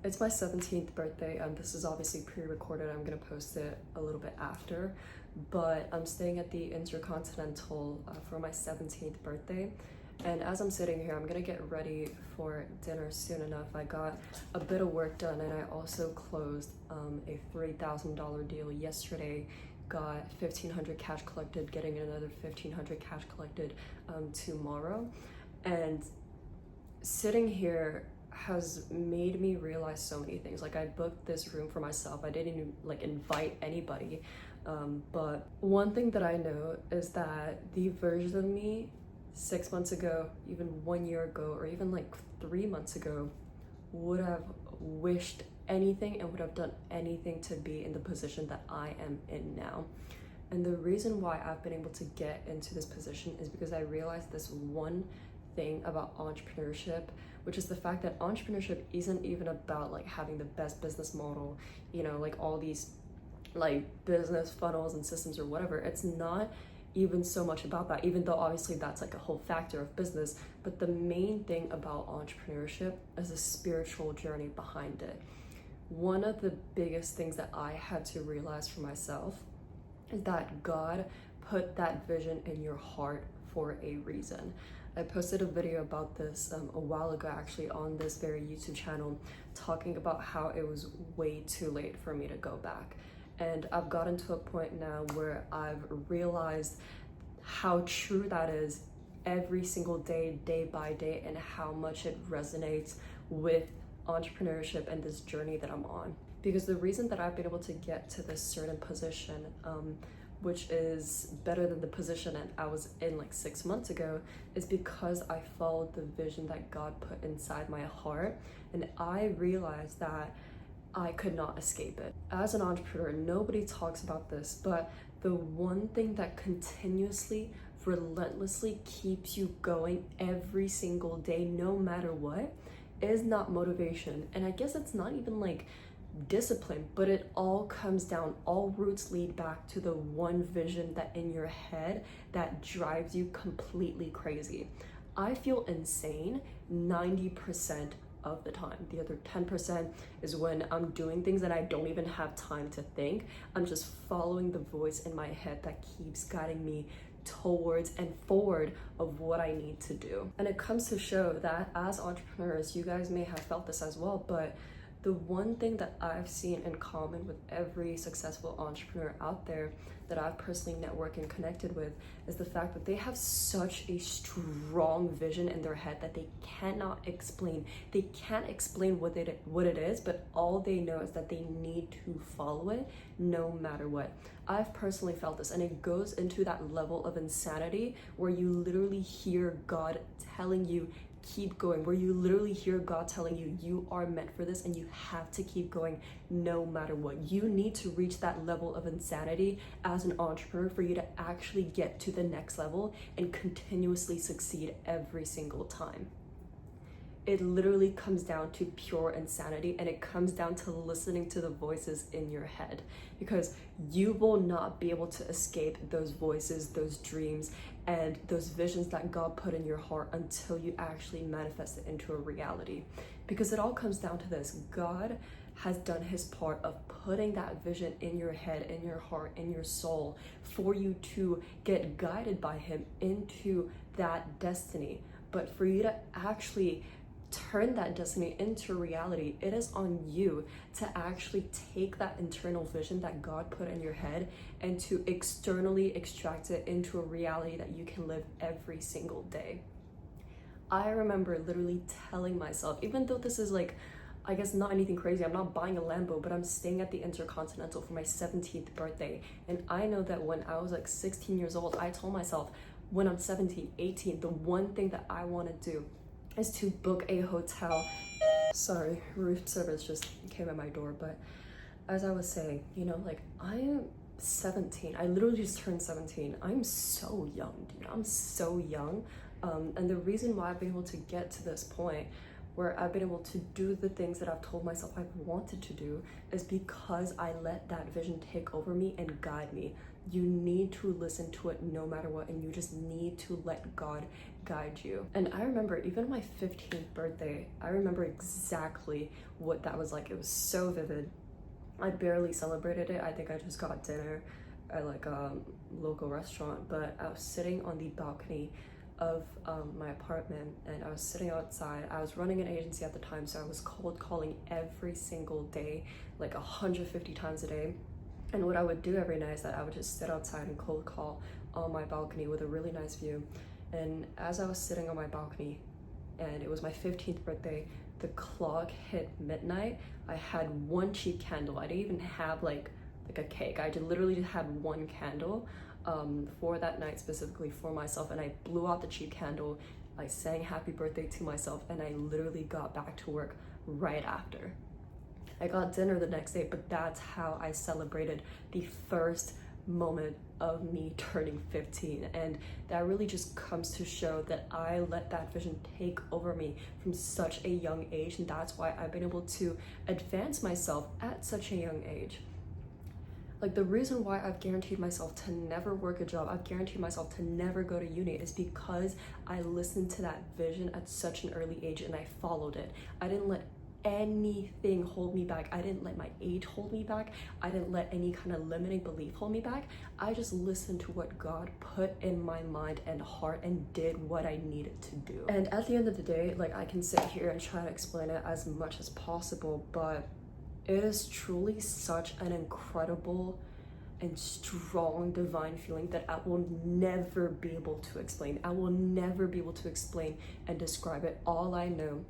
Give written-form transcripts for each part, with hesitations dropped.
It's my 17th birthday, and this is obviously pre-recorded. I'm gonna post it a little bit after, but I'm staying at the Intercontinental for my 17th birthday. And as I'm sitting here, I'm gonna get ready for dinner soon enough. I got a bit of work done, and I also closed a $3,000 deal yesterday. Got 1,500 cash collected, getting another 1,500 cash collected tomorrow. And sitting here has made me realize so many things. Like, I booked this room for myself. I didn't even like invite anybody. But one thing that I know is that the version of me 6 months ago, even 1 year ago, or even like 3 months ago, would have wished anything and would have done anything to be in the position that I am in now. And the reason why I've been able to get into this position is because I realized this one thing about entrepreneurship, which is the fact that entrepreneurship isn't even about like having the best business model, like all these like business funnels and systems or whatever. It's not even so much about that, even though obviously that's like a whole factor of business. But the main thing about entrepreneurship is the spiritual journey behind it. One of the biggest things that I had to realize for myself is that God put that vision in your heart for a reason. I posted a video about this a while ago, actually, on this very YouTube channel, talking about how it was way too late for me to go back. And I've gotten to a point now where I've realized how true that is every single day, day by day, and how much it resonates with entrepreneurship and this journey that I'm on. Because the reason that I've been able to get to this certain position, which is better than the position that I was in like 6 months ago, is because I followed the vision that God put inside my heart. And I realized that I could not escape it. As an entrepreneur, nobody talks about this, but the one thing that continuously, relentlessly keeps you going every single day, no matter what, is not motivation. And I guess it's not even like discipline, but it all comes down, all roots lead back to the one vision that in your head that drives you completely crazy. I feel insane 90% of the time. The other 10% is when I'm doing things that I don't even have time to think. I'm just following the voice in my head that keeps guiding me towards and forward of what I need to do. And it comes to show that as entrepreneurs, you guys may have felt this as well, but the one thing that I've seen in common with every successful entrepreneur out there that I've personally networked and connected with is the fact that they have such a strong vision in their head that they cannot explain. They can't explain what it is, but all they know is that they need to follow it no matter what. I've personally felt this, and it goes into that level of insanity where you literally hear God telling you, keep going, where you literally hear God telling you, you are meant for this and you have to keep going no matter what. You need to reach that level of insanity as an entrepreneur for you to actually get to the next level and continuously succeed every single time. It literally comes down to pure insanity, and it comes down to listening to the voices in your head, because you will not be able to escape those voices, those dreams, and those visions that God put in your heart until you actually manifest it into a reality. Because it all comes down to this: God has done his part of putting that vision in your head, in your heart, in your soul, for you to get guided by him into that destiny. But for you to actually turn that destiny into reality, it is on you to actually take that internal vision that God put in your head and to externally extract it into a reality that you can live every single day. I remember literally telling myself, even though this is like, I guess not anything crazy, I'm not buying a Lambo, but I'm staying at the Intercontinental for my 17th birthday. And I know that when I was like 16 years old, I told myself, when I'm 17, 18, the one thing that I want to do is to book a hotel. Sorry, room service just came at my door. But as I was saying, like, I am 17. I literally just turned 17. I'm so young, dude. I'm so young. And the reason why I've been able to get to this point where I've been able to do the things that I've told myself I've wanted to do is because I let that vision take over me and guide me. You need to listen to it no matter what, and you just need to let God guide you. And I remember even my 15th birthday, I remember exactly what that was like. It was so vivid. I barely celebrated it. I think I just got dinner at like a local restaurant, but I was sitting on the balcony of my apartment, and I was sitting outside. I was running an agency at the time, so I was cold calling every single day, like 150 times a day. And what I would do every night is that I would just sit outside and cold call on my balcony with a really nice view. And as I was sitting on my balcony, and it was my 15th birthday, the clock hit midnight. I had one cheap candle. I didn't even have like a cake. I literally just had one candle for that night, specifically for myself, and I blew out the cheap candle. I sang happy birthday to myself, and I literally got back to work right after. I got dinner the next day, but that's how I celebrated the first moment of me turning 15. And that really just comes to show that I let that vision take over me from such a young age, and that's why I've been able to advance myself at such a young age. Like, the reason why I've guaranteed myself to never work a job, I've guaranteed myself to never go to uni, is because I listened to that vision at such an early age and I followed it. I didn't let anything hold me back. I didn't let my age hold me back. I didn't let any kind of limiting belief hold me back. I just listened to what God put in my mind and heart and did what I needed to do. And at the end of the day, like, I can sit here and try to explain it as much as possible, but it is truly such an incredible and strong divine feeling that I will never be able to explain. I will never be able to explain and describe it. All I know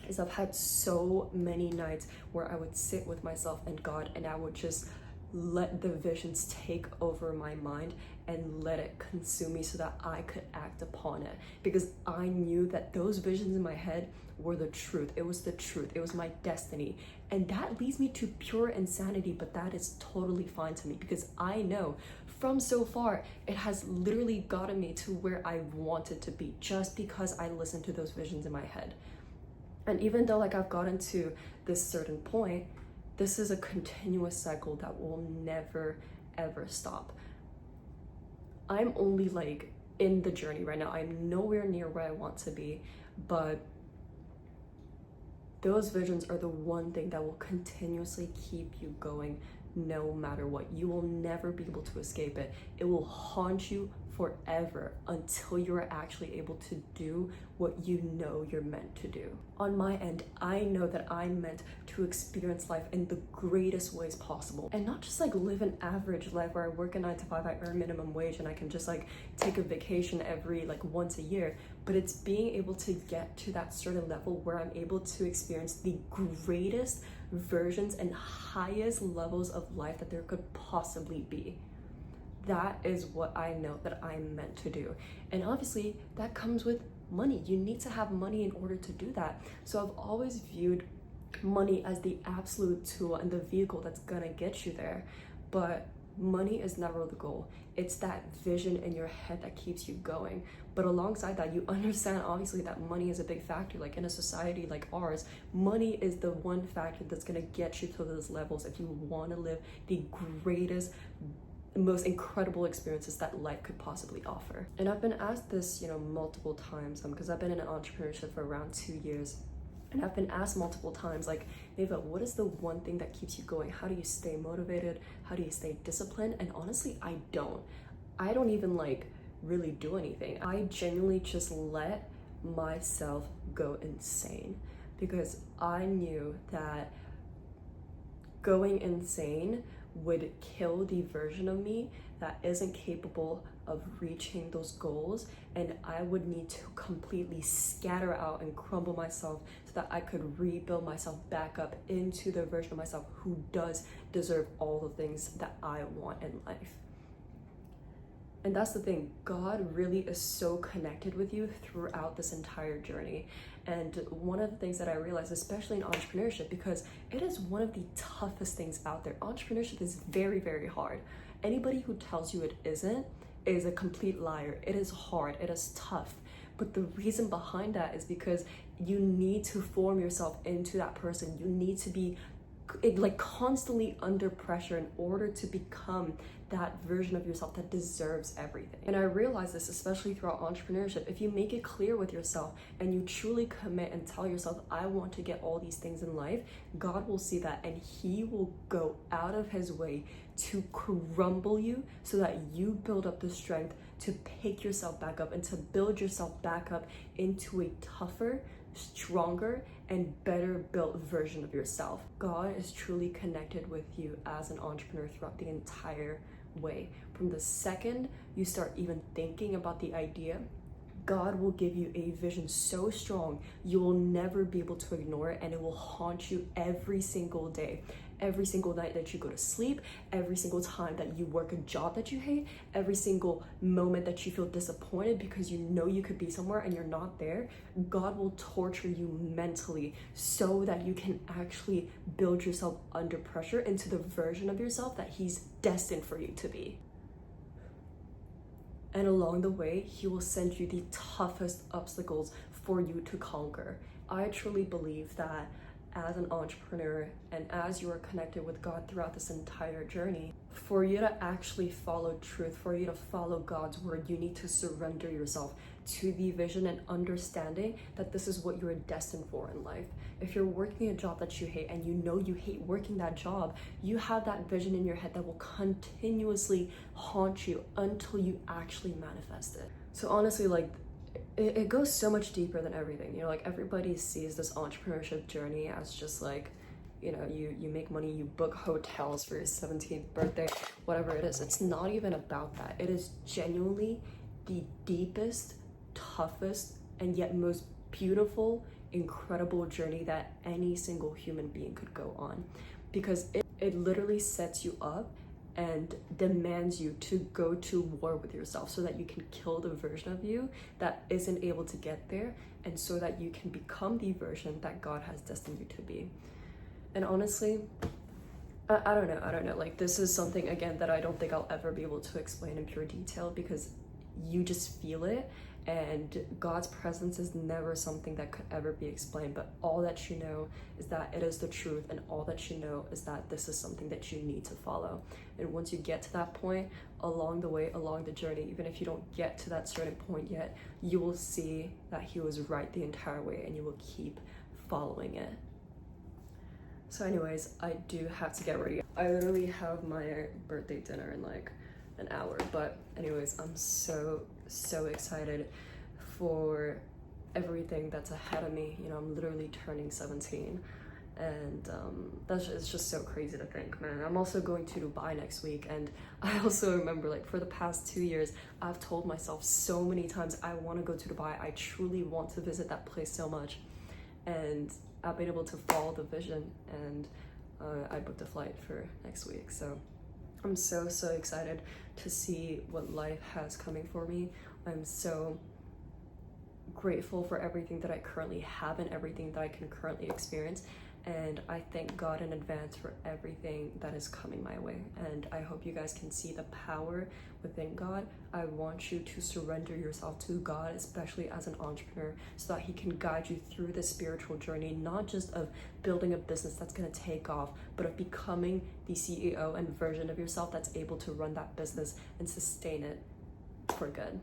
is I've had so many nights where I would sit with myself and God, and I would just let the visions take over my mind and let it consume me so that I could act upon it, because I knew that those visions in my head were the truth. It was the truth. It was my destiny. And that leads me to pure insanity, but that is totally fine to me, because I know from so far it has literally gotten me to where I wanted to be just because I listened to those visions in my head. And even though like I've gotten to this certain point, this is a continuous cycle that will never ever stop. I'm only like in the journey right now. I'm nowhere near where I want to be, but those visions are the one thing that will continuously keep you going no matter what. You will never be able to escape it. It will haunt you forever until you are actually able to do what you know you're meant to do. On my end, I know that I'm meant to experience life in the greatest ways possible, and not just like live an average life where I work a 9 to 5, I earn minimum wage, and I can just like take a vacation every like once a year, but it's being able to get to that certain level where I'm able to experience the greatest versions and highest levels of life that there could possibly be. That is what I know that I'm meant to do. And obviously that comes with money. You need to have money in order to do that. So I've always viewed money as the absolute tool and the vehicle that's gonna get you there. But money is never the goal. It's that vision in your head that keeps you going. But alongside that, you understand obviously that money is a big factor. Like in a society like ours, money is the one factor that's gonna get you to those levels if you wanna live the greatest, most incredible experiences that life could possibly offer. And I've been asked this, multiple times, because I've been in entrepreneurship for around 2 years. And I've been asked multiple times, like, Neva, what is the one thing that keeps you going? How do you stay motivated? How do you stay disciplined? And honestly, I don't even like really do anything. I genuinely just let myself go insane, because I knew that going insane would kill the version of me that isn't capable of reaching those goals, and I would need to completely scatter out and crumble myself so that I could rebuild myself back up into the version of myself who does deserve all the things that I want in life. And that's the thing, God really is so connected with you throughout this entire journey. And one of the things that I realized, especially in entrepreneurship, because it is one of the toughest things out there. Entrepreneurship is very, very hard. Anybody who tells you it isn't is a complete liar. It is hard, it is tough. But the reason behind that is because you need to form yourself into that person. You need to be like constantly under pressure in order to become that version of yourself that deserves everything. And I realize this especially throughout entrepreneurship. If you make it clear with yourself and you truly commit and tell yourself, I want to get all these things in life, God will see that and he will go out of his way to crumble you so that you build up the strength to pick yourself back up and to build yourself back up into a tougher, stronger, and better built version of yourself. God is truly connected with you as an entrepreneur throughout the entire way. From the second you start even thinking about the idea, God will give you a vision so strong you will never be able to ignore it, and it will haunt you every single day. Every single night that you go to sleep, every single time that you work a job that you hate, every single moment that you feel disappointed because you know you could be somewhere and you're not there, God will torture you mentally so that you can actually build yourself under pressure into the version of yourself that he's destined for you to be. And along the way, he will send you the toughest obstacles for you to conquer. I truly believe that as an entrepreneur and as you are connected with God throughout this entire journey, for you to actually follow truth, for you to follow God's word, you need to surrender yourself to the vision and understanding that this is what you're destined for in life. If you're working a job that you hate and you know you hate working that job, you have that vision in your head that will continuously haunt you until you actually manifest it. So honestly, like, it goes so much deeper than everything. You know, like everybody sees this entrepreneurship journey as just like, you know, you make money, you book hotels for your 17th birthday, whatever it is. It's not even about that. It is genuinely the deepest, toughest, and yet most beautiful, incredible journey that any single human being could go on, because it literally sets you up and demands you to go to war with yourself so that you can kill the version of you that isn't able to get there, and so that you can become the version that God has destined you to be. And honestly, I don't know, like this is something again that I don't think I'll ever be able to explain in pure detail, because you just feel it, and God's presence is never something that could ever be explained. But all that you know is that it is the truth, and all that you know is that this is something that you need to follow. And once you get to that point, along the way, along the journey, even if you don't get to that certain point yet, you will see that he was right the entire way, and you will keep following it. So anyways, I do have to get ready. I literally have my birthday dinner in like an hour, but anyways, I'm so excited for everything that's ahead of me. You know, I'm literally turning 17, and it's just so crazy to think, man. I'm also going to Dubai next week, and I also remember, like, for the past 2 years, I've told myself so many times I want to go to Dubai. I truly want to visit that place so much, and I've been able to follow the vision, and I booked a flight for next week. So I'm so excited to see what life has coming for me. I'm so grateful for everything that I currently have and everything that I can currently experience. And I thank God in advance for everything that is coming my way. And I hope you guys can see the power within God. I want you to surrender yourself to God, especially as an entrepreneur, so that he can guide you through this spiritual journey, not just of building a business that's going to take off, but of becoming the CEO and version of yourself that's able to run that business and sustain it for good.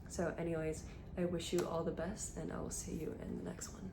So anyways, I wish you all the best, and I will see you in the next one.